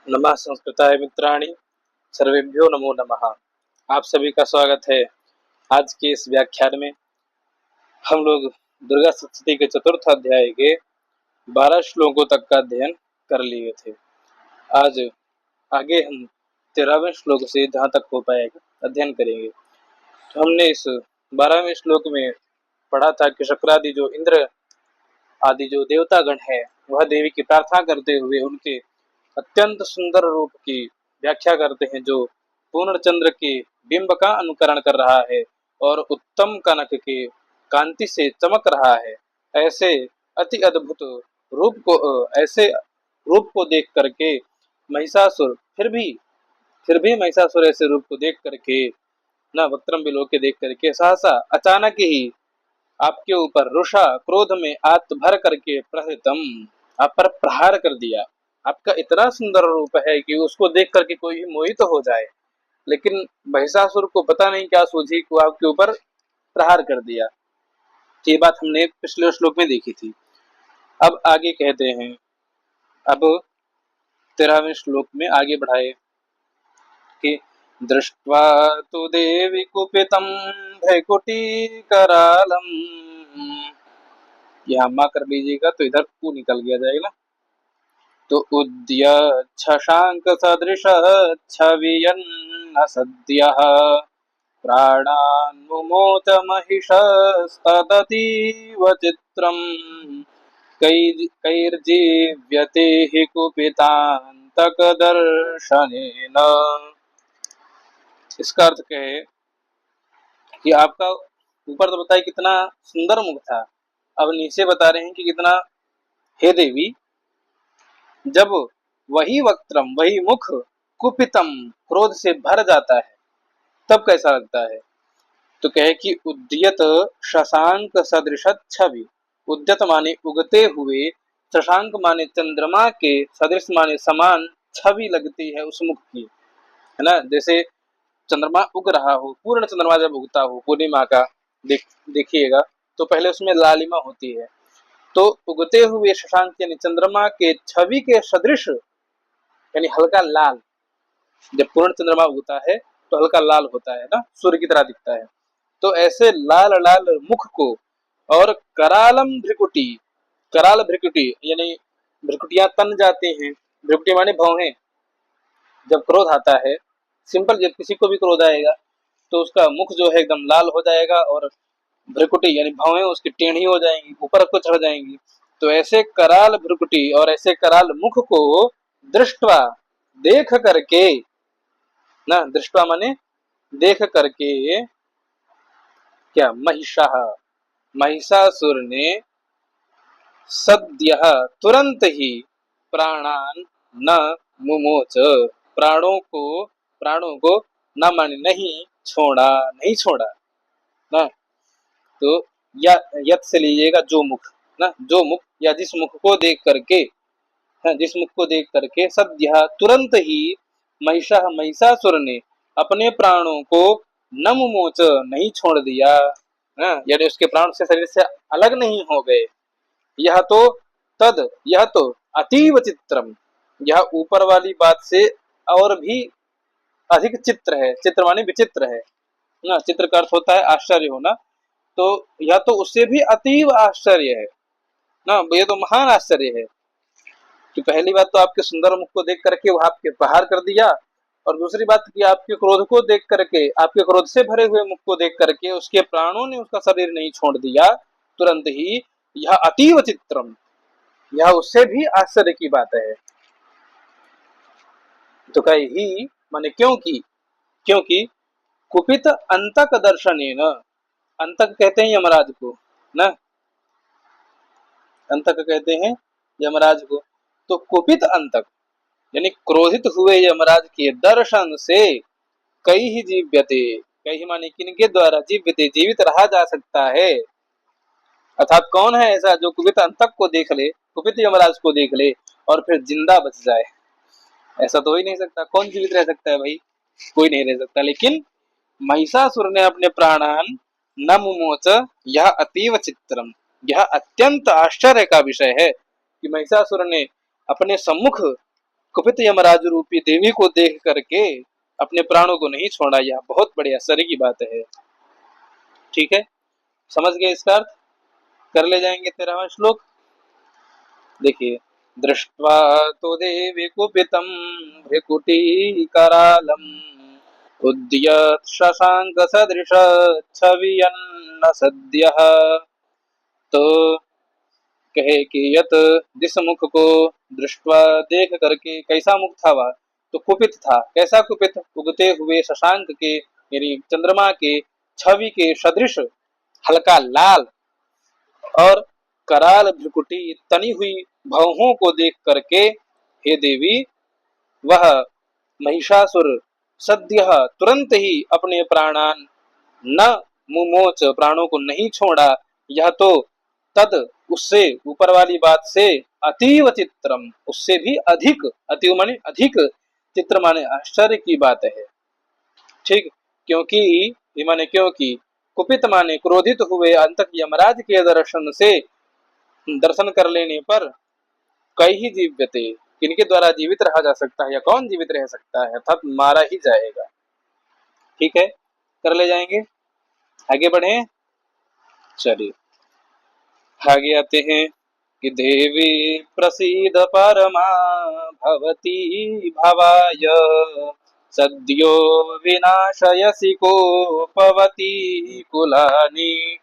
नमः संस्कृताय मित्राणि, सर्वेभ्यो नमो नमः। आप सभी का स्वागत है। आज के इस व्याख्यान में हम लोग दुर्गा सप्तशती के चतुर्थ अध्याय के 12 श्लोकों तक का अध्ययन कर लिए थे। आज आगे हम 13वें श्लोक से जहाँ तक हो पाएगा अध्ययन करेंगे। तो हमने इस 12वें श्लोक में पढ़ा था कि शुक्रादि जो इंद्र आदि जो देवतागण है वह देवी की प्रार्थना करते हुए उनके अत्यंत सुंदर रूप की व्याख्या करते हैं, जो पूर्ण चंद्र के बिंब का अनुकरण कर रहा है और उत्तम कनक के कांति से चमक रहा है। ऐसे अति अद्भुत ऐसे रूप को देख करके महिषासुर फिर भी महिषासुर ऐसे रूप को देख करके न वक्त्रम बिलो के देख करके सहसा अचानक ही आपके ऊपर रुषा क्रोध में आत भर करके प्रहृतम आप पर प्रहार कर दिया। आपका इतना सुंदर रूप है कि उसको देख करके कोई भी मोहित तो हो जाए, लेकिन महिषासुर को पता नहीं क्या सूझी को आपके ऊपर प्रहार कर दिया। ये बात हमने पिछले श्लोक में देखी थी। अब आगे कहते हैं, अब 13वें श्लोक में आगे बढ़ाए कि दृष्ट्वा तु देवी कुपितं भ्रकुटीकरालम्, यहाँ माँ कर लीजिएगा तो इधर कु निकल गया जाएगा। तो उद्यच्छशांक सदृश छवियन्न सद्यः प्राणान्मुमोच महिषस्तदतीव चित्रम् कैर्जीव्यते हि कुपितान्तकदर्शनेन। इसका अर्थ कहे कि आपका ऊपर तो बताया कितना सुंदर मुख था, अब नीचे बता रहे हैं कि कितना, हे देवी, जब वही वक्त्रम वही मुख कुपितम क्रोध से भर जाता है तब कैसा लगता है। तो कहे कि उद्यत शशांक सदृश छवि, उद्यत माने उगते हुए, शशांक माने चंद्रमा के, सदृश माने समान छवि लगती है उस मुख की, है ना। जैसे चंद्रमा उग रहा हो, पूर्ण चंद्रमा जब उगता हो पूर्णिमा का देखिएगा तो पहले उसमें लालिमा होती है, तो उगते हुए शशांक यानी चंद्रमा के छवि के सदृश यानी हल्का लाल, जब पूर्ण चंद्रमा उगता है तो हल्का लाल होता है ना, सूर्य की तरह दिखता है। तो ऐसे लाल लाल मुख को और करालम भ्रिकुटी, कराल भ्रिकुटी यानी भ्रिकुटियां तन जाते हैं, भ्रिकुटी माने भौहें। जब क्रोध आता है, सिंपल, जब किसी को भी क्रोध आएगा तो उसका मुख जो है एकदम लाल हो जाएगा और भ्रिकुटी यानी भौहें उसकी टेढ़ी हो जाएंगी, ऊपर को चढ़ जाएंगी। तो ऐसे कराल भ्रिकुटी और ऐसे कराल मुख को दृष्टवा देख करके ना, दृष्टवा माने देख करके, क्या महिषासुर ने सद्यः तुरंत ही प्राणान न मुमोच, प्राणों को न माने नहीं छोड़ा ना। तो या यत से लीजिएगा जो मुख ना, जो मुख या जिस मुख को देख करके, जिस मुख को देख करके सद्यः तुरंत ही महिषासुर ने अपने प्राणों को न मुमोच नहीं छोड़ दिया, यानी उसके प्राण से शरीर से अलग नहीं हो गए। यह तो अतीव चित्रम, यह ऊपर वाली बात से और भी अधिक चित्र है। चित्र माने विचित्र है ना, चित्र का अर्थ होता है आश्चर्य होना, तो यह तो उससे भी अतीव आश्चर्य है ना, ये तो महान आश्चर्य है कि पहली बात तो आपके सुंदर मुख को देख करके वह आपके प्रहार कर दिया, और दूसरी बात कि आपके क्रोध को देख करके, आपके क्रोध से भरे हुए मुख को देख करके उसके प्राणों ने उसका शरीर नहीं छोड़ दिया तुरंत ही। यह अतीव चित्रम, यह उससे भी आश्चर्य की बात है। तो कहे ही माने क्योंकि कुपित अंतक दर्शनेन, अंतक कहते हैं यमराज को ना, अंतक कहते हैं यमराज को। तो कुपित अंतक यानी क्रोधित हुए यमराज के दर्शन से कई ही जीव्यते, कई माने किनके द्वारा जीव्यते जीवित रहा जा सकता है। अर्थात कौन है ऐसा जो कुपित अंतक को देख ले, कुपित यमराज को देख ले और फिर जिंदा बच जाए। ऐसा तो हो ही नहीं सकता, कौन जीवित रह सकता है भाई, कोई नहीं रह सकता। लेकिन महिषासुर ने अपने प्राणान न मुमोच, यह अतीव चित्रम, यह अत्यंत आश्चर्य का विषय है कि महिषासुर ने अपने सम्मुख कुपित यमराज रूपी देवी को देख करके अपने प्राणों को नहीं छोड़ा। यह बहुत बड़े आश्चर्य की बात है। ठीक है, समझ गए इसका अर्थ? कर ले जाएंगे 13वां श्लोक। देखिए, दृष्ट्वा तो देवी कुपितं भ्रिकुटी करालम उद्यत शशांक सदृश छवियन्न सद्यः। तो कहे कि यत जिस मुख को दृष्टवा देख करके, कैसा मुख था वह? तो कुपित था। कैसा कुपित? उगते हुए शशांक के यानी चंद्रमा के छवि के सदृश हल्का लाल और कराल भ्रुकुटी तनी हुई भौहों को देख करके हे देवी, वह महिषासुर सद्य तुरंत ही अपने प्राणान न मुमोच, प्राणों को नहीं छोड़ा। यह तो तद उससे ऊपर वाली बात से अतीव चित्रम, उससे भी अधिक, अतीव माने अधिक, चित्र माने आश्चर्य की बात है। ठीक, क्योंकि ये माने क्योंकि, कुपित माने क्रोधित हुए अंतक यमराज के दर्शन से, दर्शन कर लेने पर कई ही जीव्यते, किनके द्वारा जीवित रहा जा सकता है या कौन जीवित रह सकता है, अर्थात मारा ही जाएगा। ठीक है, कर ले जाएंगे, आगे बढ़े। चलिए आगे आते हैं कि देवी प्रसीद परमा भवती भवाय सद्यो विनाशयसि कोपवती कुलानि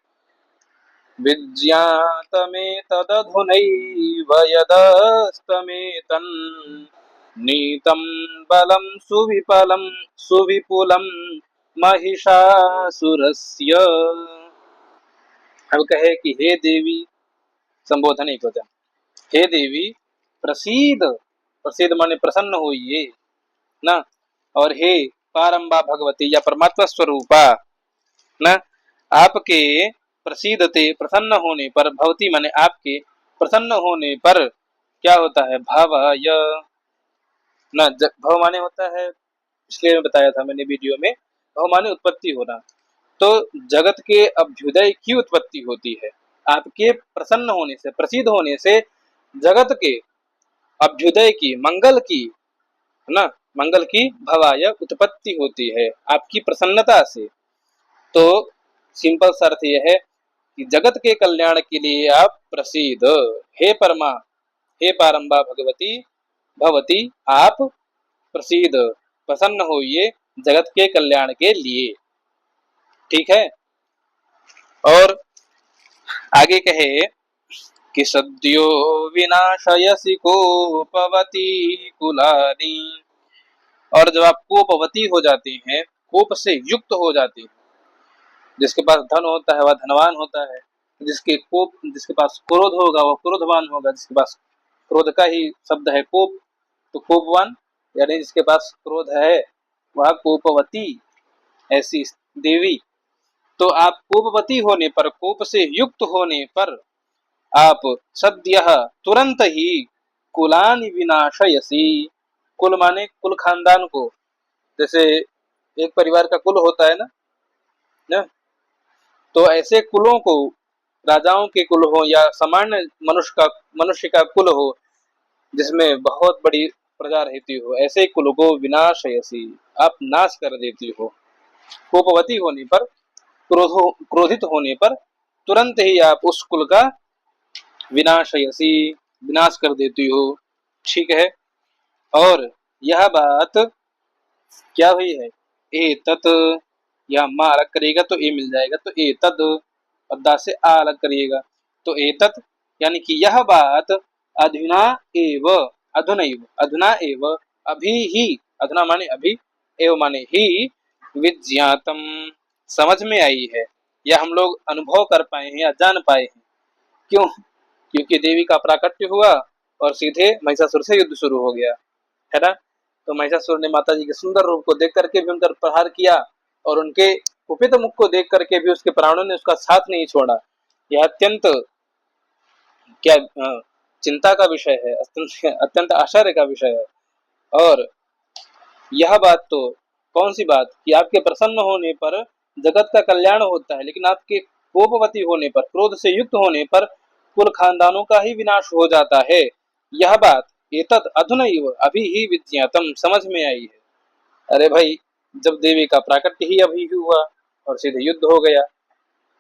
विज्ञातमेतदधुनैव यदस्तमेतन् नीतं बलं सुविपुलं महिषासुरस्य। अब कहे कि हे देवी, संबोधन एक वचन, हे देवी प्रसीद, प्रसीद माने प्रसन्न होइए ना, और हे पारंबा भगवती या परमात्मा स्वरूपा ना, आपके प्रसीदते प्रसन्न होने पर, भवती माने आपके प्रसन्न होने पर क्या होता है? भव य ना, भव माने होता है, इसलिए बताया था मैंने वीडियो में, भव माने उत्पत्ति होना। तो जगत के अभ्युदय की उत्पत्ति होती है। आपके प्रसन्न होने से, प्रसिद्ध होने से जगत के अभ्युदय की, मंगल की, है ना, मंगल की भवाय उत्पत्ति होती है आपकी प्रसन्नता से। तो सिंपल सा अर्थ यह है कि जगत के कल्याण के लिए आप प्रसिद्ध, हे परमा, हे पारंबा भगवती भवती, आप प्रसिद्ध, प्रसन्न होइए जगत के कल्याण के लिए। ठीक है, और आगे कहे कि सद्यो विनाशयसि कोपवती कुलानि, और जब आप कोपवती हो जाते हैं, कोप से युक्त हो जाते हैं, जिसके पास धन होता है वह धनवान होता है, जिसके पास क्रोध होगा वह क्रोधवान होगा, जिसके पास क्रोध का ही शब्द है कोप, तो कोपवान, यानी जिसके पास क्रोध है वह कोपवती, ऐसी देवी। तो आप कोपवती होने पर, कोप से युक्त होने पर आप सद्यः तुरंत ही कुलान विनाशयसि, कुल माने कुल खानदान को, जैसे एक परिवार का कुल होता है ना, तो ऐसे कुलों को, राजाओं के कुल हो या सामान्य मनुष्य का कुल हो जिसमें बहुत बड़ी प्रजा रहती हो, ऐसे कुल को विनाशयसि, आप नाश कर देती हो। कोपवती होने पर, क्रोधित होने पर तुरंत ही आप उस कुल का विनाशयसि, विनाश कर देती हो। ठीक है, और यह बात क्या हुई है? एतत, या माँ अलग करिएगा तो ए मिल जाएगा, तो एतद, और दा से आ अलग करिएगा तो एतत, यानी कि यह बात अधुना एव, अधुनैव, अधुना एव, अभी ही, अधुना माने अभी, एव माने ही, विज्ञातम, समझ में आई है, या हम लोग अनुभव कर पाए हैं या जान पाए हैं। क्यों? क्योंकि देवी का प्राकट्य हुआ और सीधे महिषासुर से युद्ध शुरू हो गया, है ना। तो महिषासुर ने माता जी के सुंदर रूप को देख करके भी उन पर प्रहार किया, और उनके कुपित मुख को देख करके भी उसके प्राणों ने उसका साथ नहीं छोड़ा। यह अत्यंत क्या चिंता का विषय है, अत्यंत आश्चर्य का विषय है। और यह बात तो कौन सी बात कि आपके प्रसन्न होने पर जगत का कल्याण होता है, लेकिन आपके कोपवती होने पर, क्रोध से युक्त होने पर कुल खानदानों का ही विनाश हो जाता है। यह बात एतत् अधुनैव अभी ही विज्ञातम, समझ में आई है। अरे भाई, जब देवी का प्राकट्य ही अभी हुआ और सीधे युद्ध हो गया,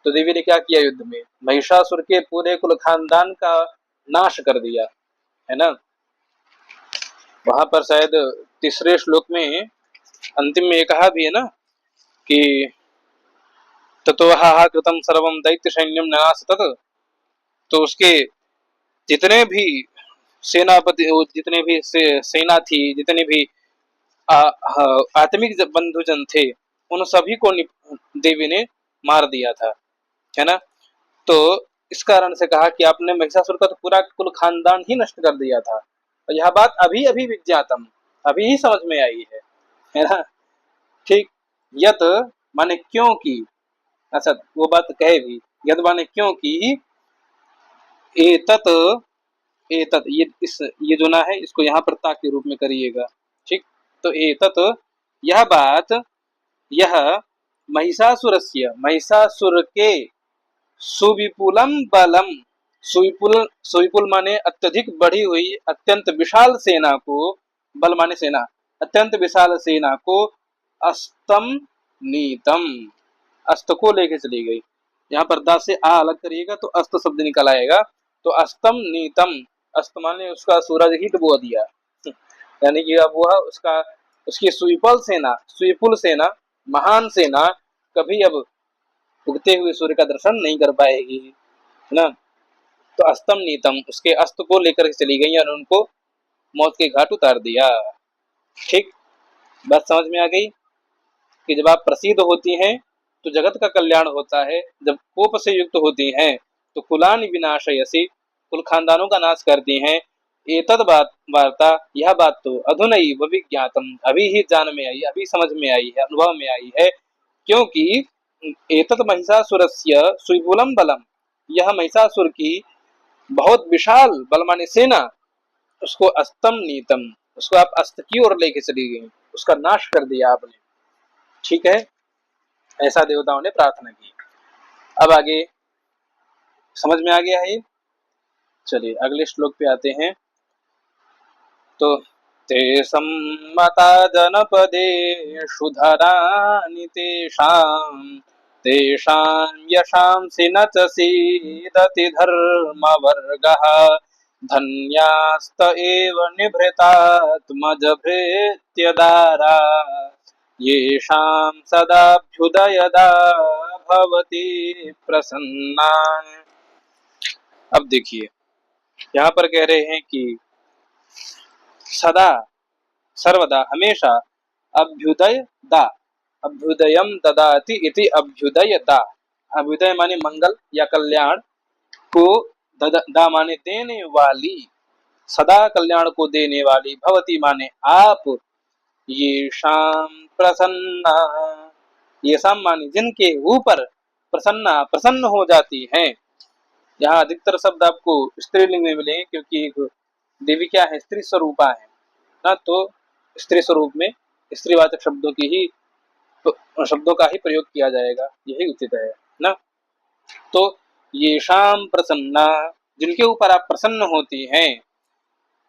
तो देवी ने क्या किया युद्ध में? महिषासुर के पूरे कुल खानदान का नाश कर दिया, है ना। वहां पर शायद तीसरे श्लोक में अंतिम में कहा भी है ना कि ततो हा कृतम सर्वम दैत्य सैन्यम नाश तत्। तो उसके जितने भी सेनापति, जितने भी सेना थी, जितने भी आत्मिक बंधुजन थे, उन सभी को देवी ने मार दिया था, है ना। तो इस कारण से कहा कि आपने महिषासुर का तो पूरा कुल खानदान ही नष्ट कर दिया था, और यह बात अभी अभी विज्ञातम, अभी ही समझ में आई है ना। ठीक। यत माने क्योंकि, अच्छा वो बात कहे भी, यत माने क्योंकि, एतत, एतत ये जो ना है इसको यहाँ पर ता के रूप में करिएगा। ठीक। तो एतत यह बात, यह महिषासुरस्य, महिषासुर के सुविपुलम बलम, सुविपुल, सुविपुल माने अत्यधिक बढ़ी हुई, अत्यंत विशाल सेना को, बल माने सेना, अत्यंत विशाल सेना को अस्तम नीतम, अस्त को लेके चली गई। यहाँ पर दा से आ अलग करिएगा तो अस्त शब्द निकल आएगा। तो अस्तम नीतम, अस्त माने उसका सूरज ही डुबो दिया, यानी कि अब वह उसका, उसकी सुविपुल सेना, सुविपुल सेना, महान सेना कभी अब उगते हुए सूर्य का दर्शन नहीं कर पाएगी, है ना। तो अस्तम नीतम, उसके अस्त को लेकर चली गई और उनको मौत के घाट उतार दिया। ठीक। बात समझ में आ गई कि जब आप प्रसिद्ध होती हैं तो जगत का कल्याण होता है, जब कोप से युक्त होती हैं तो कुलान विनाशयसी, कुल खानदानों का नाश करती हैं। एतद बात वार्ता, यह बात तो अधुनैव विज्ञातम, अभी ही जान में आई, अभी समझ में आई है, अनुभव में आई है। क्योंकि एतत् महिषासुरस्य सुविपुलम बलम, यह महिषासुर की बहुत विशाल बल माने सेना, उसको अस्तम नीतम, उसको आप अस्त की ओर लेके चली गई, उसका नाश कर दिया आपने। ठीक है, ऐसा देवताओं ने प्रार्थना की। अब आगे समझ में आ गया है। चलिए अगले श्लोक पे आते हैं। तो ते सम्मता जनपदेषु धरानि तेषां यशांसि न च सीदति धर्मवर्गः, धन्यास्त एव निभृतात्मजभृत्यदारा, येषां सदाभ्युदयदा भवति प्रसन्ना। अब देखिए यहाँ पर कह रहे हैं कि सदा, सर्वदा, हमेशा, अभ्युदय दा, अभ्युदयम ददाति इति अभ्युदय दा, अभ्युदय माने मंगल या कल्याण को, दा माने देने वाली, सदा कल्याण को देने वाली, भवती माने आप, ये शाम प्रसन्ना, ये शाम माने जिनके ऊपर, प्रसन्ना प्रसन्न हो जाती हैं। यहाँ अधिकतर शब्द आपको स्त्रीलिंग में मिलेंगे क्योंकि देवी क्या है, स्त्री स्वरूपा है ना। तो स्त्री स्वरूप में स्त्रीवाचक शब्दों की ही, शब्दों का ही प्रयोग किया जाएगा, यही उचित है ना। तो ये शाम प्रसन्ना, जिनके ऊपर आप प्रसन्न होती हैं,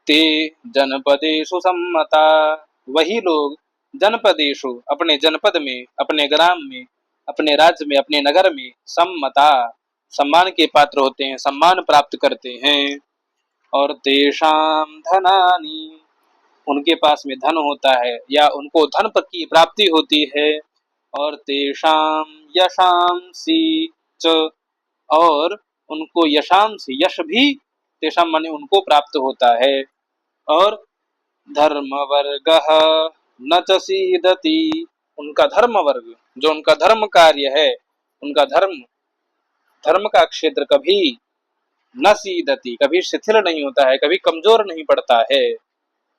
ते जनपदेषु सम्मता, वही लोग जनपदेषु, अपने जनपद में, अपने ग्राम में, अपने राज्य में, अपने नगर में, सम्मता, सम्मान के पात्र होते हैं, सम्मान प्राप्त करते हैं। और तेषां धनानि, उनके पास में धन होता है या उनको धन की प्राप्ति होती है। और तेषां यशांसि च, और उनको यशांसि, यश भी, तेषां माने उनको प्राप्त होता है। और धर्म वर्ग न च सीदति, उनका धर्म वर्ग, जो उनका धर्म कार्य है, उनका धर्म, धर्म का क्षेत्र कभी न सीदति, कभी शिथिल नहीं होता है, कभी कमजोर नहीं पड़ता है।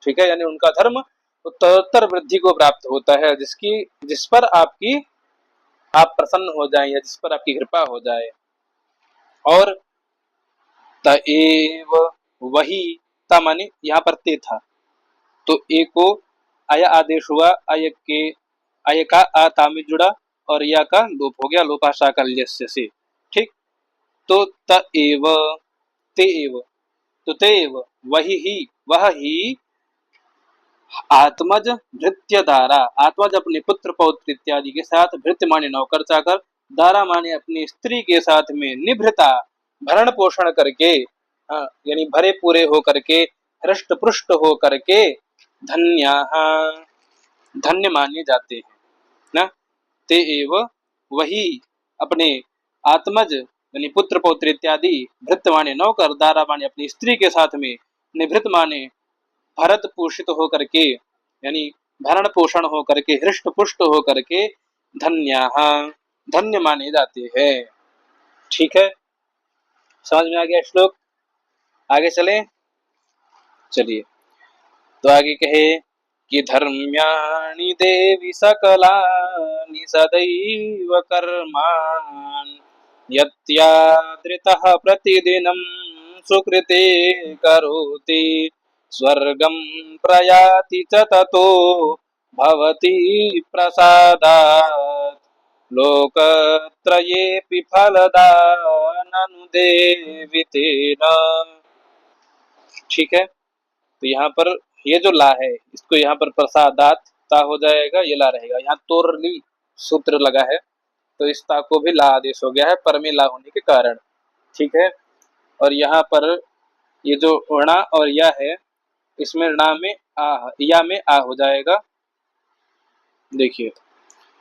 ठीक है, यानी उनका धर्म उत्तरोत्तर वृद्धि को प्राप्त होता है, जिसकी, जिस पर आपकी, आप प्रसन्न हो जाए या जिस पर आपकी कृपा हो जाए। और तएव, वही, ता माने यहाँ पर ते था, तो ए को आया आदेश हुआ, आय के, आय का आ ता में जुड़ा और या का लोप हो गया, लोपाशा कल्यस्य से। ठीक। तो तएव, ते एव, तो ते एव, वही ही, वह ही आत्मज भृत्य दारा, आत्मज अपने पुत्र पौत्र इत्यादि के साथ, भृत्य माने नौकर चाकर, दारा माने अपनी स्त्री के साथ में निभृता भरण पोषण करके, यानी भरे पूरे हो करके, हृष्ट पुष्ट हो करके, धन्या धन्य माने जाते हैं ना। ते एव वही अपने आत्मज यानी पुत्र पौत्र इत्यादि, भृत्य माने नौकर, दारा माने अपनी स्त्री के साथ में, निभृत माने भरत पोषित हो करके, यानी भरण पोषण हो करके, हृष्ट पुष्ट हो करके, धन्या धन्य माने जाते हैं। ठीक है, समझ में आ गया श्लोक? आगे चले, चलिए। तो आगे कहे कि धर्म्याणि देवी सकलानि सदैव कर्मान् यत्यादृतः प्रतिदिनं सुकृते करोति स्वर्गं प्रयाति च ततो भवति प्रसादात् लोकत्रयेऽपि फलदा ननु देवि तेन। ठीक है, तो यहाँ पर ये जो ला है, इसको यहाँ पर प्रसादात ता हो जाएगा, ये ला रहेगा। यहाँ तोरली सूत्र लगा है, तो इस ता को भी ला आदेश हो गया है पर में ला होने के कारण। ठीक है, और यहाँ पर ये जो णा और या है, इसमें णा में आ, या में आ हो जाएगा। देखिए,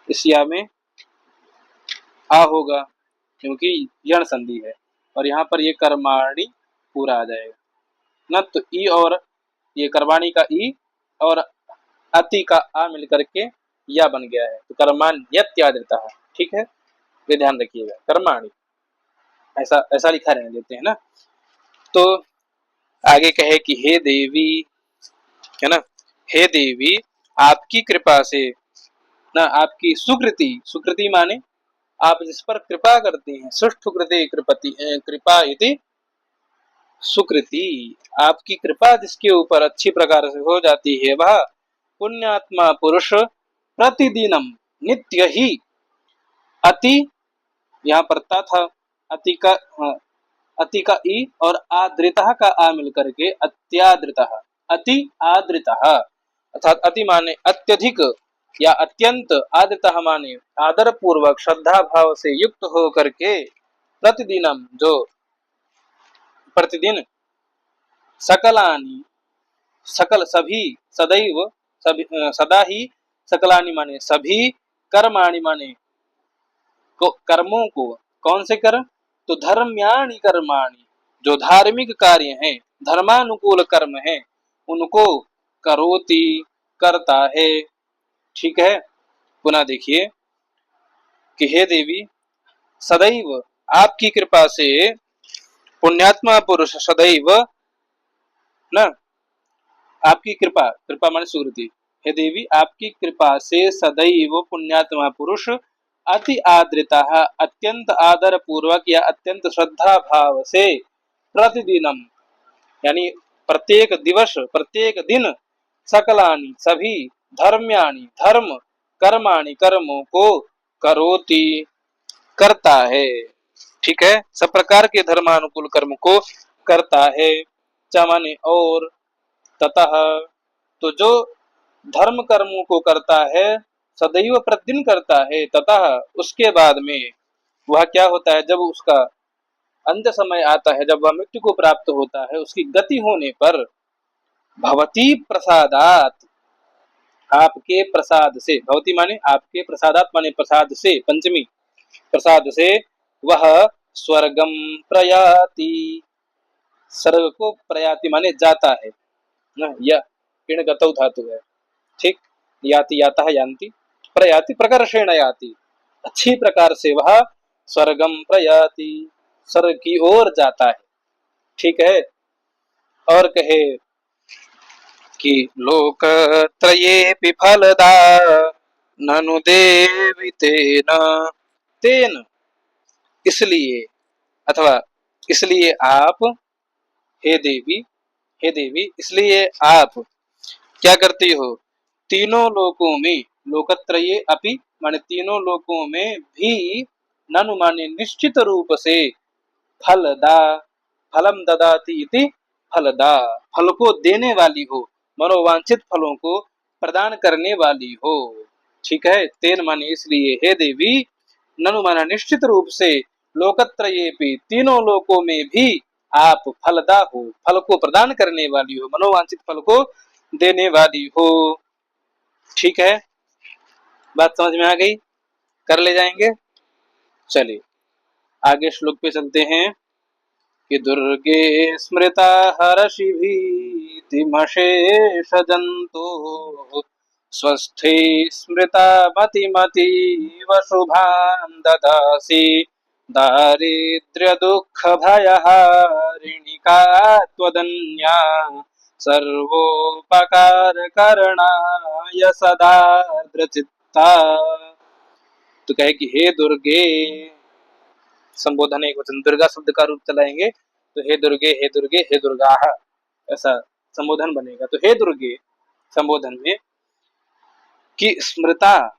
इस या में आ होगा क्योंकि यण संधि है, और यहाँ पर ये कर्माणी पूरा आ जाएगा ना। तो ई और ये कर्माणी का ई और अति का आ मिलकर के या बन गया है, तो कर्माण्यत्यादृता है। ठीक है, ये ध्यान रखिएगा, कर्माणी ऐसा ऐसा लिखा रहने देते हैं ना। तो आगे कहे कि हे देवी, है ना, हे देवी आपकी कृपा से ना, आपकी सुकृति, सुकृति माने आप जिस पर कृपा करते हैं, सुष्ठु कृते कृपति कृपा इति सुकृति, आपकी कृपा जिसके ऊपर अच्छी प्रकार से हो जाती है, वह पुण्यात्मा पुरुष प्रतिदिनम नित्य ही अति, यहाँ पर ता था, अति का अति का ई और आद्रिता का आ मिलकर के अत्याद्रिता, अति आद्रिता, अर्थात अति माने अत्यधिक या अत्यंत, आद्रिता माने आदर पूर्वक श्रद्धा भाव से युक्त हो करके, प्रतिदिनम जो प्रतिदिन, सकलानी सकल सभी, सदैव सभी सदा ही, सकलानी माने सभी, कर्माणि माने कर्मों को, कौन से कर्म, तो धर्म्याणि कर्माणि, जो धार्मिक कार्य हैं, धर्मानुकूल कर्म हैं, उनको करोति करता है। ठीक है, पुनः देखिए कि हे देवी सदैव आपकी कृपा से पुण्यात्मा पुरुष सदैव ना, आपकी कृपा, कृपा माने सुकृति, हे देवी आपकी कृपा से सदैव पुण्यात्मा पुरुष अति आद्रिता, अत्यंत आदर पूर्वक या अत्यंत श्रद्धा भाव से, प्रतिदिनम यानी प्रत्येक दिवस, प्रत्येक दिन, सकलानि सभी, धर्म्यानि धर्म, कर्माणि कर्मों को, करोति करता है। ठीक है, सब प्रकार के धर्मानुकूल कर्म को करता है। च माने और, ततः तो जो धर्म कर्मों को करता है, सदैव प्रतिदिन करता है, ततः उसके बाद में वह क्या होता है, जब उसका अंत समय आता है, जब वह मृत्यु को प्राप्त होता है, उसकी गति होने पर भवती प्रसादात, आपके प्रसाद से, भवती माने आपके, प्रसादात माने प्रसाद से, पंचमी प्रसाद से, वह स्वर्गम प्रयाति, स्वर्ग को प्रयाति माने जाता है ना, यह किण गतौ धातु है। ठीक, याति याता है, यान्ति, प्रयाति प्रकर्षेण याति, अच्छी प्रकार से वह स्वर्गम प्रयाति, स्वर्ग की ओर जाता है। ठीक है, और कहे कि लोक त्रयेऽपि फलदा ननु देवि तेन, तेन इसलिए, अथवा इसलिए आप, हे देवी, हे देवी इसलिए आप क्या करती हो, तीनों लोकों में, लोकत्रये अपि माने तीनों लोकों में भी, ननु माने निश्चित रूप से, फलदा फलम ददाति इति फलदा, फल को देने वाली हो, मनोवांछित फलों को प्रदान करने वाली हो। ठीक है, तेन माने इसलिए हे देवी, ननु माना निश्चित रूप से, लोकत्रयेपि तीनों लोकों में भी आप फलदा हो, फल को प्रदान करने वाली हो, मनोवांछित फल को देने वाली हो। ठीक है, बात समझ में आ गई? कर ले जाएंगे। चलिए आगे श्लोक पे चलते हैं कि दुर्गे स्मृता हर्षि भीतिमशेष जंतो, स्वस्थे स्मृता मतिमतीव शुभां ददासि, दारिद्र्य दुःख भयहारिणिका त्वदन्या, सर्वोपकार करणाय सदार्द्रचित्ता। तो कहे कि हे दुर्गे, संबोधन एक वचन दुर्गा शब्द का रूप चलाएंगे तो हे दुर्गे, हे दुर्गे, हे दुर्गा, ऐसा संबोधन बनेगा। तो हे दुर्गे संबोधन में कि स्मृता,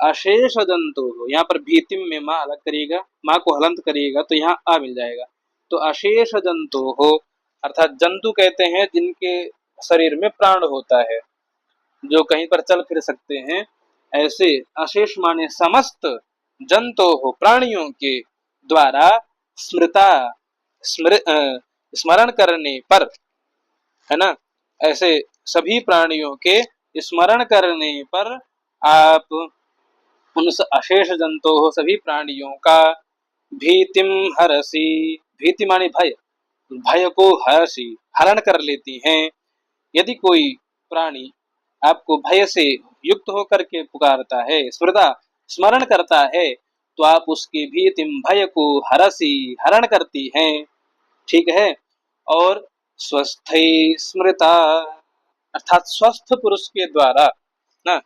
अशेष जंतु, यहाँ पर भीतिम में माँ अलग करिएगा, माँ को हलंत करिएगा तो यहाँ आ मिल जाएगा। तो अशेष जंतु हो, अर्थात जंतु कहते हैं जिनके शरीर में प्राण होता है, जो कहीं पर चल फिर सकते हैं, ऐसे अशेष माने समस्त जंतु हो, प्राणियों के द्वारा स्मृता, स्मरण करने पर, है ना, ऐसे सभी प्राणियों के स्मरण करने पर आप उन अशेष जंतु हो, सभी प्राणियों का भीतिम हरसी, भीति मानी भय, भय को हरसी, हरण कर लेती हैं। यदि कोई प्राणी आपको भय से युक्त होकर के पुकारता है, स्मृता स्मरण करता है, तो आप उसकी भीतिम भय को हरसी, हरण करती हैं। ठीक है, और स्वस्थ स्मृता, अर्थात स्वस्थ पुरुष के द्वारा ना,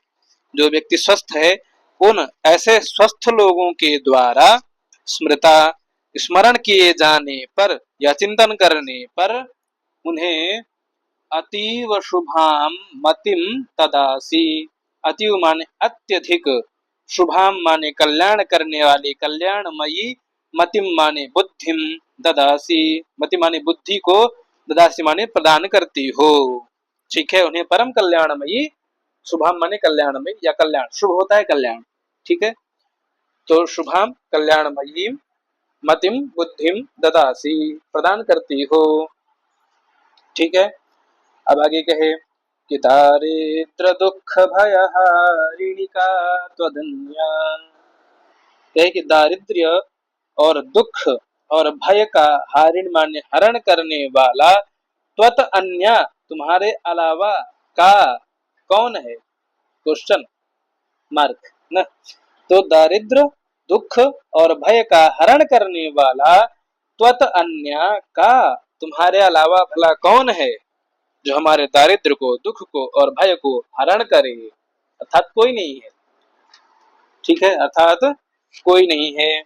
जो व्यक्ति स्वस्थ है, उन ऐसे स्वस्थ लोगों के द्वारा स्मृता, स्मरण किए जाने पर या चिंतन करने पर उन्हें अतीव शुभाम मतिम तदासी, अतीव माने अत्यधिक, शुभाम माने कल्याण करने वाली, कल्याणमयी, मतिम माने बुद्धिम, ददासी मति माने बुद्धि को, ददासी माने प्रदान करती हो। ठीक है, उन्हें परम कल्याणमयी, शुभाम माने कल्याणमयी या कल्याण, शुभ होता है कल्याण। ठीक है, तो शुभाम कल्याणमयी, मतिम बुद्धिम ददासी, प्रदान करती हो। ठीक है, अब आगे कहे कि दारिद्र दुख भयहारिणिका त्वदन्या, कहे कि दारिद्र्य और दुख और भय का हारिण माने हरण करने वाला, त्वत अन्य तुम्हारे अलावा, का कौन है, क्वेश्चन मार्क न। तो दारिद्र दुख और भय का हरण करने वाला त्वत अन्य का, तुम्हारे अलावा भला कौन है जो हमारे दारिद्र को, दुख को और भय को हरण करे, अर्थात कोई नहीं है। ठीक है, अर्थात कोई नहीं है,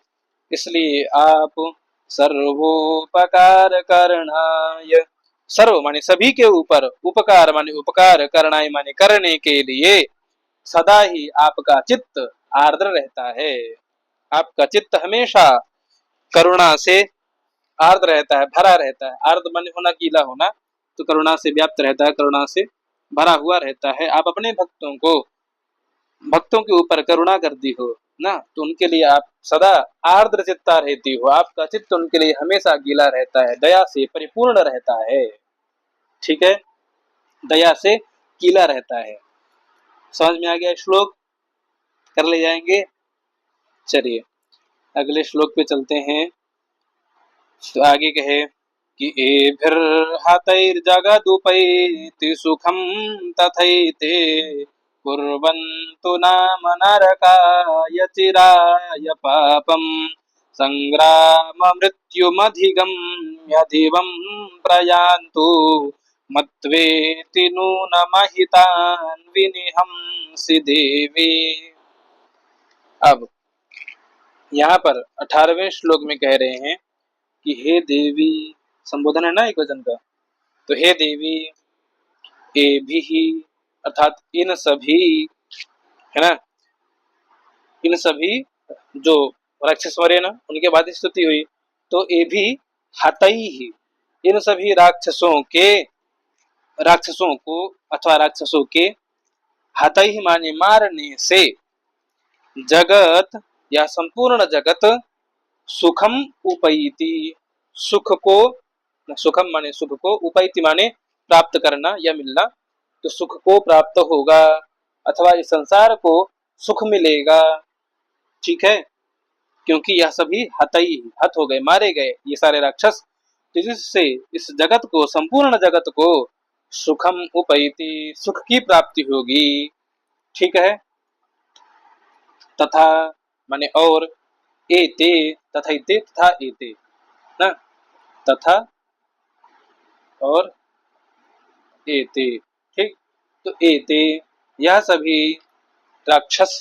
इसलिए आप सर्वोपकार करणाय, सर्व माने सभी के ऊपर, उपकार माने उपकार, करणाय माने करने के लिए, सदा ही आपका चित्त आर्द्र रहता है, आपका चित्त हमेशा करुणा से आर्द्र रहता है, भरा रहता है। आर्द्र माने होना, गीला होना, तो करुणा से व्याप्त रहता है, करुणा से भरा हुआ रहता है। आप अपने भक्तों को, भक्तों के ऊपर करुणा करती हो ना, तो उनके लिए आप सदा आर्द्र चित्ता रहती हो, आपका चित्त उनके लिए हमेशा गीला रहता है, दया से परिपूर्ण रहता है। ठीक है, दया से गीला रहता है। समझ में आ गया श्लोक? कर ले जाएंगे। चलिए अगले श्लोक पे चलते हैं। तो आगे कहे कि एभिर्हतैर्जगदुपैति सुखं तथैते, कुर्वन्तु नाम नरकाय चिराय पापं, संग्राममृत्युमधिगम्य दिवं प्रयान्तु, मत्वेति नूनमहितान् विनिहंसि देवी। अब यहाँ पर 18वें श्लोक में कह रहे हैं कि हे देवी, संबोधन है ना एक वचन का, तो हे देवी, ए भी ही, अर्थात इन सभी, है ना, इन सभी जो राक्षस मरे ना, उनके बाद स्तुति हुई, तो ए भी हतई ही, इन सभी राक्षसों को अथवा राक्षसों के हतई माने मारने से जगत या संपूर्ण जगत सुखम उपैति, सुख को, सुखम माने सुख को, उपैति माने प्राप्त करना या मिलना, तो सुख को प्राप्त होगा अथवा इस संसार को सुख मिलेगा। ठीक है, क्योंकि यह सभी हतई, हत हो गए, मारे गए ये सारे राक्षस, तो जिससे इस जगत को, संपूर्ण जगत को सुखम उपैति, सुख की प्राप्ति होगी। ठीक है, तथा माने और, एते तथा इते तथा एते ना, तथा और एते। ठीक, तो एते यह सभी राक्षस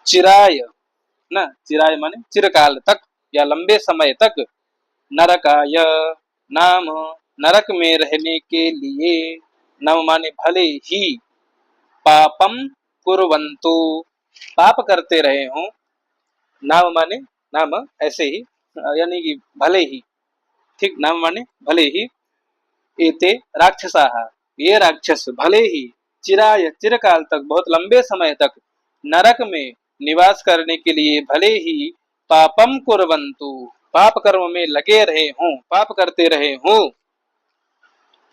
चिराय ना, चिराय माने चिरकाल तक या लंबे समय तक, नरकाय नाम नरक में रहने के लिए, नाम माने भले ही, पापम कुर्वन्तु पाप करते रहे हों, नाम माने नाम ऐसे ही, यानी कि भले ही, ठीक, नाम माने भले ही, एते राक्षसाः ये राक्षस भले ही, चिराय चिरकाल तक, बहुत लंबे समय तक, नरक में निवास करने के लिए भले ही, पापम कुर्वन्तु पाप कर्म में लगे रहे हों, पाप करते रहे हों,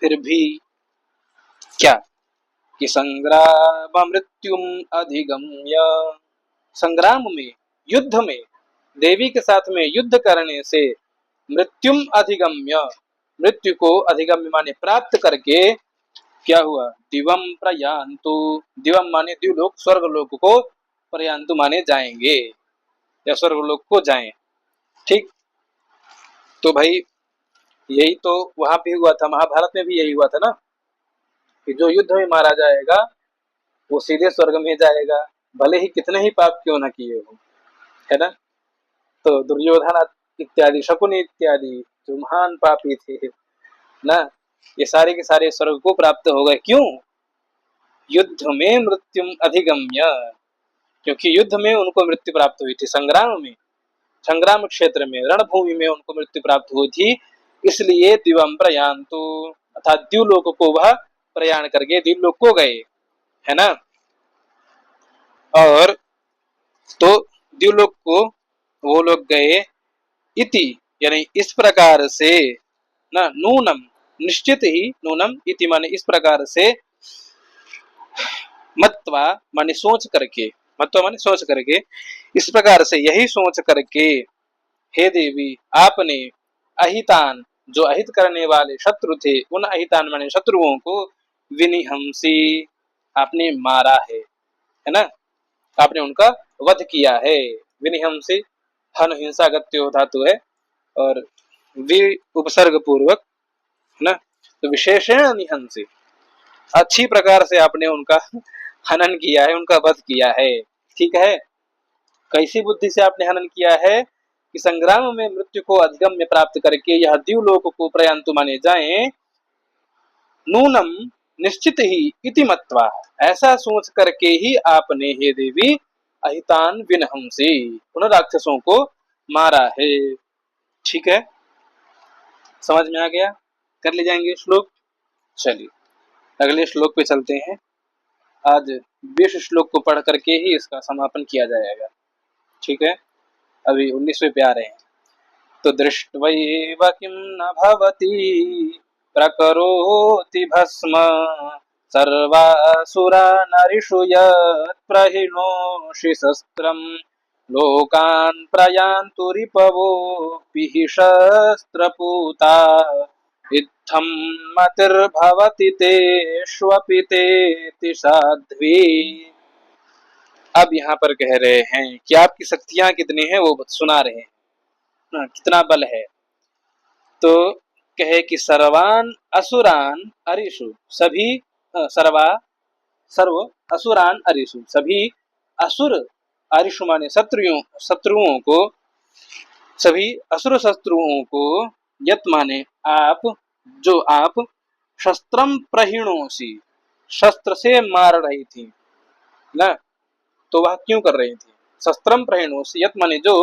फिर भी क्या कि संग्राम मृत्युम अधिगम्य, संग्राम में, युद्ध में, देवी के साथ में युद्ध करने से, मृत्युम अधिगम्य मृत्यु को अधिगम्य माने प्राप्त करके, क्या हुआ, दिवम प्रयान्तु, दिवम माने द्युलोक, स्वर्गलोक को, प्रयान्तु माने जाएंगे या स्वर्गलोक को जाएं। ठीक, तो भाई यही तो वहां भी हुआ था, महाभारत में भी यही हुआ था ना, कि जो युद्ध में मारा जाएगा वो सीधे स्वर्ग में जाएगा, भले ही कितने ही पाप क्यों न किए हो, है ना। तो दुर्योधन इत्यादि, शकुन इत्यादि जो महान पापी थे ना, ये सारे के सारे स्वर्ग को प्राप्त हो गए। क्यों? युद्ध में मृत्युम अधिगम्य, क्योंकि युद्ध में उनको मृत्यु प्राप्त हुई थी, संग्राम में, संग्राम क्षेत्र में, रणभूमि में उनको मृत्यु प्राप्त हुई थी, इसलिए दिवम प्रयान्तु अर्थात द्युलोक को वह प्रयाण करके द्युलोक को गए, है ना। और तो द्युलोक को वो लोग गए, इति यानी इस प्रकार से ना, नूनम निश्चित ही, नूनम इति माने इस प्रकार से, मत्वा माने सोच करके, मत्वा माने सोच करके, इस प्रकार से यही सोच करके, हे देवी आपने अहितान जो अहित करने वाले शत्रु थे, उन अहितान माने शत्रुओं को, विनिहंसी आपने मारा है ना, आपने उनका वध किया है। विनिहंसी हन हिंसा गत्यो धातु है, और वि उपसर्ग पूर्वक ना, तो विशेषण निहंसी, अच्छी प्रकार से आपने उनका हनन किया है, उनका वध किया है। ठीक है, कैसी बुद्धि से आपने हनन किया है कि संग्राम में मृत्यु को अधिगम में प्राप्त करके यह द्युलोक को प्रयान्तु माने जाएं, नूनम निश्चित ही इति मत्वा ऐसा सोच करके ही आपने हे देवी अहितान विनहंसी उन राक्षसों को मारा है। ठीक है, समझ में आ गया, कर ले जाएंगे श्लोक। चलिए अगले श्लोक पे चलते हैं। आज 20 श्लोक को पढ़ करके ही इसका समापन किया जाएगा। ठीक है, अभी 19वें पे आ रहे हैं। तो दृष्ट्वैव किं न भवति प्रकरोति भस्म सर्वासुरा नरिषु यत्प्रहिणोषि शस्त्रम् लोकान् प्रयान्तु रिपवो पिहि शस्त्रपूता इत्थं मतिर्भवति तेष्वपि तेति साध्वी। अब यहाँ पर कह रहे हैं कि आपकी शक्तियां कितनी हैं, वो सुना रहे हैं, कितना बल है। तो कहे कि सर्वान असुरान अरिषु, सभी सर्व असुरान अरिषु, सभी असुर, अरिषु माने शत्रुओं को, सभी असुर शत्रुओं को, यत माने आप, जो आप, शस्त्रम प्रहिणोषि शस्त्र से मार रही थी ना, तो वह क्यों कर रही थी, शस्त्रम प्रहिणोषि, यत माने जो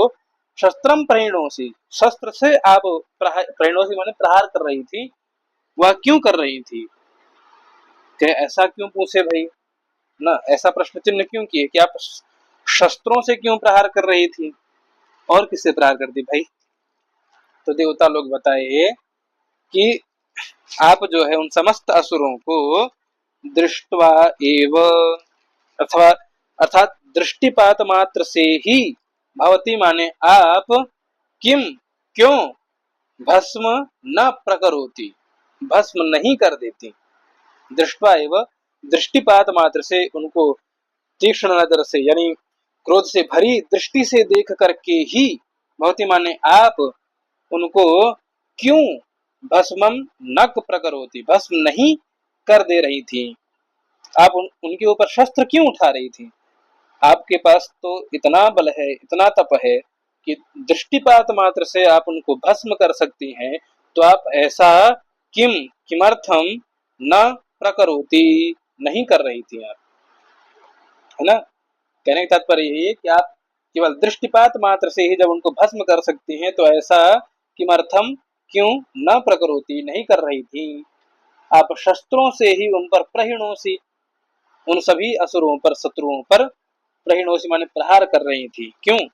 शस्त्रम परिणोसी, शस्त्र से आप परिणोसी माने प्रहार कर रही थी, वह क्यों कर रही थी? क्या ऐसा क्यों पूछे भाई ना, ऐसा प्रश्न चिन्ह क्यों किए कि आप शस्त्रों से क्यों प्रहार कर रही थी और किससे प्रहार करती भाई? तो देवता लोग बताए कि आप जो है उन समस्त असुरों को दृष्टवा एव, अथवा अर्थात दृष्टिपात मात्र से ही, भवती माने आप, किम क्यों, भस्म न प्रकरोति, भस्म नहीं कर देती, दृष्टवा एव दृष्टिपात मात्र से, उनको तीक्ष्ण नजर से यानी क्रोध से भरी दृष्टि से देख करके ही, भवती माने आप उनको क्यों भस्मम न प्रकरोति, भस्म नहीं कर दे रही थी, आप उनके ऊपर शस्त्र क्यों उठा रही थी? आपके पास तो इतना बल है, इतना तप है कि दृष्टिपात मात्र से आप उनको भस्म कर सकती हैं, तो आप ऐसा किम किमर्थम न प्रकरोति, नहीं कर रही थी आप, है ना। कहने का तात्पर्य यही है कि आप केवल दृष्टिपात मात्र से ही जब उनको भस्म कर सकती हैं, तो ऐसा किमर्थम क्यों न प्रकरोति, नहीं कर रही थी, आप शस्त्रों से ही उन पर प्रहिणोसी, उन सभी असुरों पर, शत्रुओं पर प्रहिणोसी माने प्रहार कर रही थी, क्यों?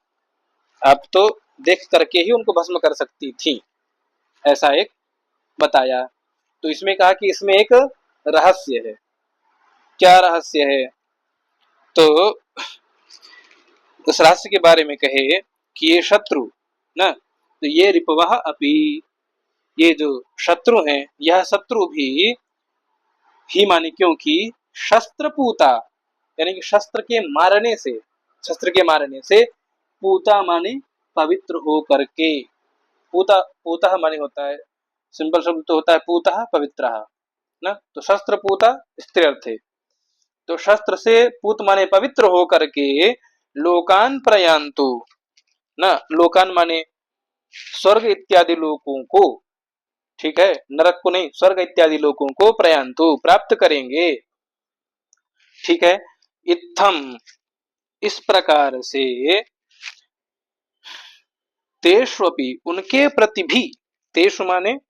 आप तो देख करके ही उनको भस्म कर सकती थी, ऐसा एक बताया। तो इसमें कहा कि इसमें एक रहस्य है। क्या रहस्य है? तो उस रहस्य के बारे में कहे कि ये शत्रु ना, तो ये रिपवह अपि, ये जो शत्रु हैं, यह शत्रु भी ही माने क्योंकि शस्त्र पूता, यानी कि शस्त्र के मारने से, शस्त्र के मारने से, पूता माने पवित्र हो करके, पूता पूता माने होता है, सिंपल शब्द तो होता है पूता पवित्र ना, तो शस्त्र पूता स्त्री अर्थ है, तो शस्त्र से पूत माने पवित्र हो करके लोकान प्रयांतु ना, लोकान माने स्वर्ग इत्यादि लोकों को, ठीक है, नरक को नहीं, स्वर्ग इत्यादि लोकों को प्रयांतु प्राप्त करेंगे, ठीक है। इत्थम इस प्रकार से, तेष्वपि उनके प्रति भी, तेषु माने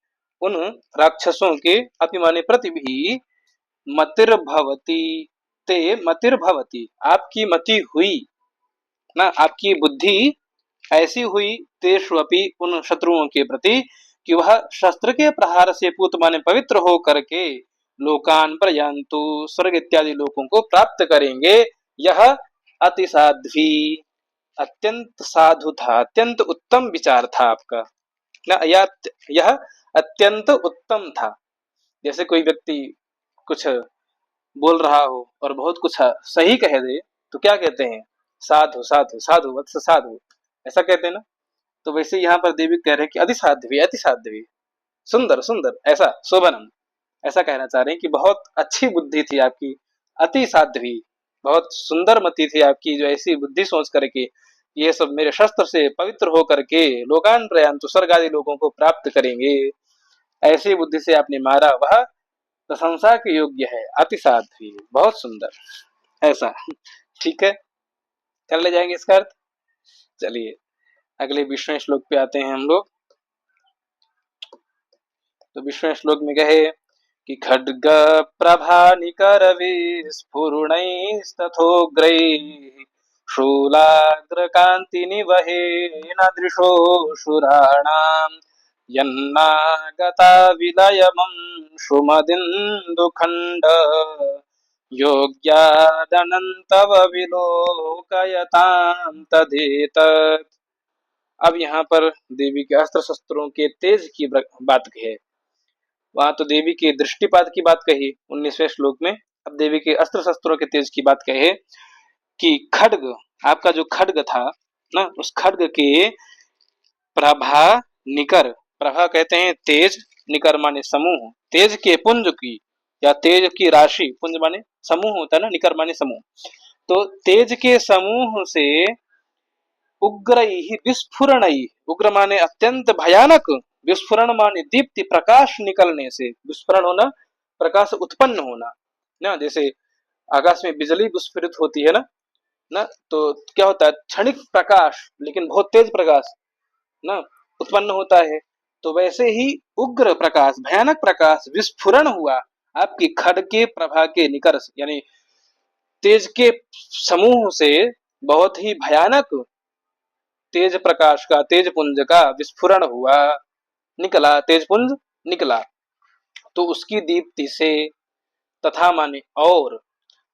उन राक्षसों के, अपि माने प्रति भी, मतिर्भवती, ते मतिर्भवती आपकी मति हुई ना, आपकी बुद्धि ऐसी हुई, तेष्वपि उन शत्रुओं के प्रति, कि वह शस्त्र के प्रहार से पूत माने पवित्र हो करके लोकान प्रयांतु स्वर्ग इत्यादि लोकों को प्राप्त करेंगे। यह अति साध्वी, अत्यंत साधु था, अत्यंत उत्तम विचार था आपका ना, यह अत्यंत उत्तम था। जैसे कोई व्यक्ति कुछ बोल रहा हो और बहुत कुछ सही कह दे, तो क्या कहते हैं? साधु साधु साधु वत्स साधु, ऐसा कहते हैं ना। तो वैसे यहाँ पर देवी कह रहे हैं कि अति साध्वी, सुंदर सुंदर, ऐसा शोभनम, ऐसा कहना चाह रहे हैं कि बहुत अच्छी बुद्धि थी आपकी, अति साध्वी, बहुत सुंदर मति थी आपकी, जो ऐसी बुद्धि सोच करके ये सब मेरे शस्त्र से पवित्र हो करके लोकान प्रयांतु स्वर्ग आदि लोगों को प्राप्त करेंगे, ऐसी बुद्धि से आपने मारा, वह प्रशंसा के योग्य है, अति साध्वी, बहुत सुंदर, ऐसा, ठीक है। कर ले जाएंगे इसका अर्थ। चलिए अगले 20वें श्लोक पे आते हैं हम लोग। तो 20वें श्लोक में कहे कि खड्ग प्रभा निकर विस्फुरणैस्तथोग्रैः शूलाग्र कांति निवहे न दृशो शुराणाम् यन्नागता विलयमं सुमदिन्दुखण्ड योग्यादनन्तव विलोकयतां तदेतत्। अब यहाँ पर देवी के अस्त्र शस्त्रों के तेज की बात है, वहां तो देवी के दृष्टिपात की बात कही 19वें श्लोक में, अब देवी के अस्त्र शस्त्रों के तेज की बात कहे कि खड्ग, आपका जो खड्ग था ना, उस खड्ग के प्रभा निकर, प्रभा कहते हैं तेज, निकर माने समूह, तेज के पुंज की या तेज की राशि, पुंज माने समूह होता है ना, निकर माने समूह, तो तेज के समूह से उग्र ही विस्फुरण, उग्र माने अत्यंत भयानक, विस्फुरण माने दीप्ति प्रकाश निकलने से, विस्फुरण होना प्रकाश उत्पन्न होना ना, जैसे आकाश में बिजली विस्फुरित होती है ना, तो क्या होता है? क्षणिक प्रकाश, लेकिन बहुत तेज प्रकाश, ना उत्पन्न होता है। तो वैसे ही उग्र प्रकाश, भयानक प्रकाश विस्फुरण हुआ आपकी खड्ग के प्रभा के निकर्ष यानी तेज के समूह से, बहुत ही भयानक तेज प्रकाश का, तेज पुंज का विस्फुरण हुआ, निकला, तेज पुंज निकला। तो उसकी दीप्ति से, तथा माने और,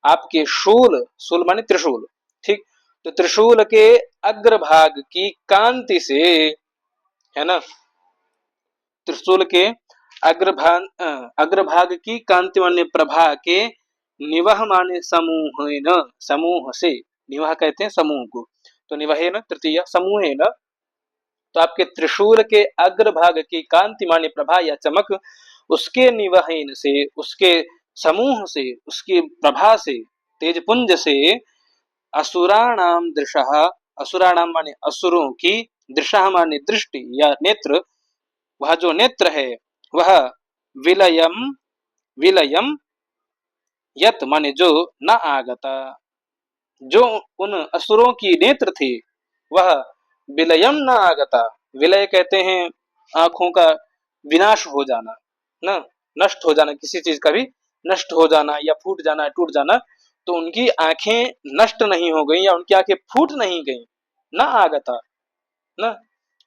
आपके शूल, शूल माने त्रिशूल, ठीक, तो त्रिशूल के अग्रभाग की कांति से, है ना, त्रिशूल के अग्रभाग की कांति माने प्रभा के निवह माने समूह न, समूह से, निवह कहते हैं समूह को, तो निवहे न तृतीय समूह न, तो आपके त्रिशूल के अग्रभाग की कांति माने प्रभा या चमक, उसके निवहन से, उसके समूह से, उसकी प्रभा से, तेजपुंज से असुराणाम दृशः, असुराणाम माने असुरों की, दृशः माने दृष्टि या नेत्र, वह जो नेत्र है वह विलयम, विलयम यत माने जो, न आगता, जो उन असुरों की नेत्र थी वह विलयम न आगता, विलय कहते हैं आंखों का विनाश हो जाना, न नष्ट हो जाना, किसी चीज का भी नष्ट हो जाना या फूट जाना, टूट जाना, तो उनकी आंखें नष्ट नहीं हो गई या उनकी आंखें फूट नहीं गई, न आगता, न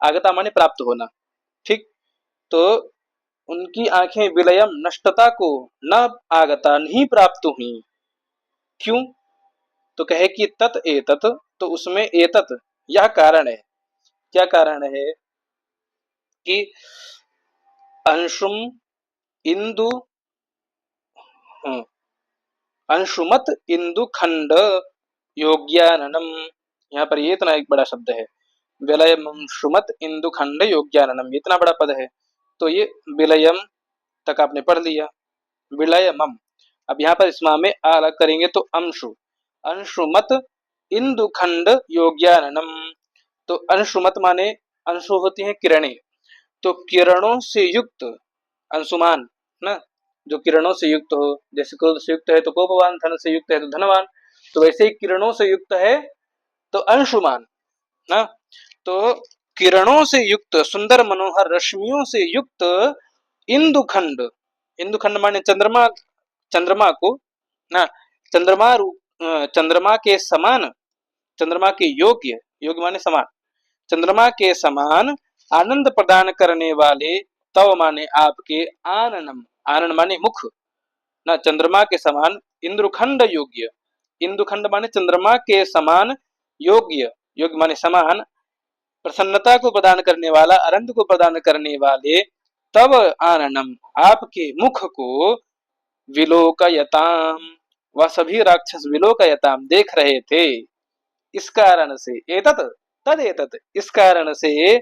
आगता माने प्राप्त होना, ठीक, तो उनकी आंखें विलयम नष्टता को, न आगता नहीं प्राप्त हुई, क्यों, तो कहे कि तत एतत, तो उसमें एतत यह कारण है, क्या कारण है कि अंशुम इंदु, अंशुमत इंदु खंड योग्याननम, यहाँ पर ये इतना एक बड़ा शब्द है, विलयम अंशुमत इंदु खंड योग्याननम, इतना बड़ा पद है, तो ये विलयम तक आपने पढ़ लिया, विलयमम, अब यहाँ पर इसमें में अलग करेंगे तो अंशु, अंशुमत इंदु खंड योग्याननम, तो अंशुमत माने, अंशु होती है किरणें, तो किरणों से युक्त, अंशुमान ना, जो किरणों से युक्त हो, जैसे क्रोध से युक्त है तो कोपवान, धन से युक्त है तो धनवान, तो वैसे ही किरणों से युक्त है तो अंशुमान ना, तो किरणों से युक्त, सुंदर मनोहर रश्मियों से युक्त इंदुखंड, इंदुखंड माने चंद्रमा, चंद्रमा को ना, चंद्रमा रूप, चंद्रमा के समान, चंद्रमा के योग्य, योग्य माने समान, चंद्रमा के समान आनंद प्रदान करने वाले, तव माने आपके, आननम, आनंद माने मुख ना, चंद्रमा के समान इंद्रखंड योग्य, इंदुखंड माने चंद्रमा के समान योग्य, योग्य माने समान, प्रसन्नता को प्रदान करने वाला, आनंद को प्रदान करने वाले, तब आननम आपके मुख को, विलोकयताम, वह सभी राक्षस विलोकयताम देख रहे थे, इस कारण से, एतत तद एतत, इस कारण से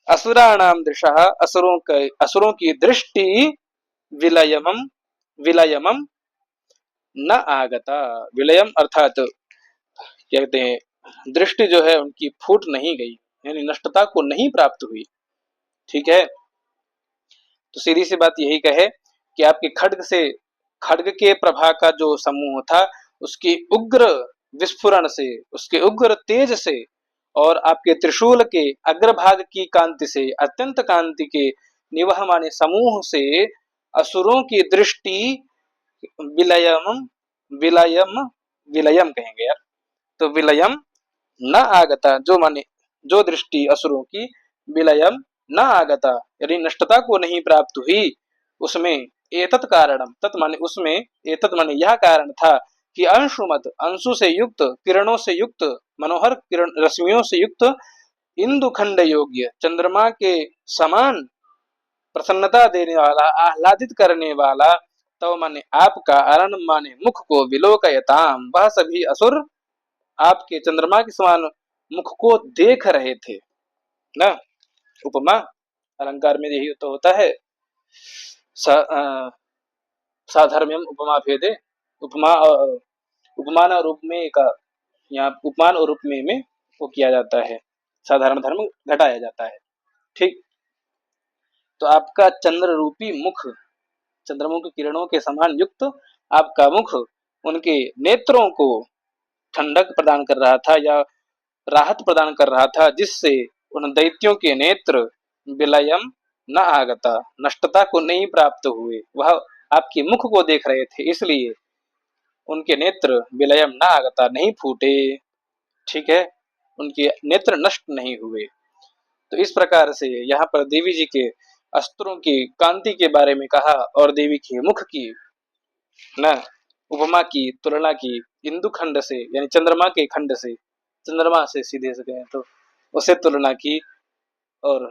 असुराणाम दृशः, असुरों के, असुरों की दृष्टि, विलयमम, विलयमम न आगता, विलयम अर्थात कहते हैं दृष्टि जो है उनकी फूट नहीं गई, यानी नष्टता को नहीं प्राप्त हुई, ठीक है, तो सीधी सी बात यही कहे कि आपके खड्ग से, खड्ग के प्रभा का जो समूह था उसकी उग्र विस्फुरण से, उसके उग्र तेज से, और आपके त्रिशूल के अग्रभाग की कांति से, अत्यंत कांति के निवह माने समूह से असुरों की दृष्टि, विलयम, विलयम, विलयम कहेंगे यार, तो विलयम न आगता, जो माने जो दृष्टि असुरों की, विलयम न आगता यानी नष्टता को नहीं प्राप्त हुई, उसमें एतत् कारणम, तत् माने उसमें, एतत् माने यह कारण था कि अंशुमत, अंशु से युक्त, किरणों से युक्त, मनोहर किरण रश्मियों से युक्त, इंदुखंड योग्य, चंद्रमा के समान प्रसन्नता देने वाला, आह्लादित करने वाला, तो माने आपका, अरण माने मुख को, विलोकयताम वह सभी असुर आपके चंद्रमा के समान मुख को देख रहे थे ना, उपमा अलंकार में यही तो होता है, साधर्म्यम उपमा भेदे, उपमा, उपमान और उपमेय का, यहाँ उपमान और उपमेय में वो किया जाता है, साधारण धर्म घटाया जाता है, ठीक, तो आपका चंद्र रूपी मुख, चंद्रमा की किरणों के समान युक्त आपका मुख उनके नेत्रों को ठंडक प्रदान कर रहा था या राहत प्रदान कर रहा था, जिससे उन दैत्यों के नेत्र विलयम न आगता, नष्टता को नहीं प्राप्त हुए, वह आपके मुख को देख रहे थे, इसलिए उनके नेत्र विलयम न आगता, नहीं फूटे। ठीक है, उनके नेत्र नष्ट नहीं हुए। तो इस प्रकार से यहाँ पर देवी जी के अस्त्रों की कांति के बारे में कहा और देवी के मुख की न उपमा की, तुलना की इंदु खंड से, यानी चंद्रमा के खंड से, चंद्रमा से सीधे से गए तो उसे तुलना की। और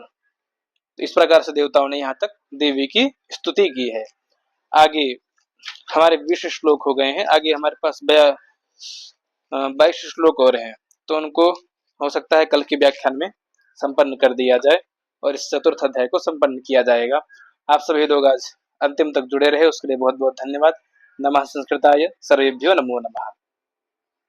इस प्रकार से देवताओं ने यहाँ तक देवी की स्तुति की है। आगे हमारे 20 श्लोक हो गए हैं, आगे हमारे पास 22 श्लोक और हैं, तो उनको हो सकता है कल के व्याख्यान में संपन्न कर दिया जाए और इस चतुर्थ अध्याय को संपन्न किया जाएगा। आप सभी लोग आज अंतिम तक जुड़े रहे, उसके लिए बहुत बहुत धन्यवाद। नमः संस्कृताय, सर्वेभ्यो नमो नमः।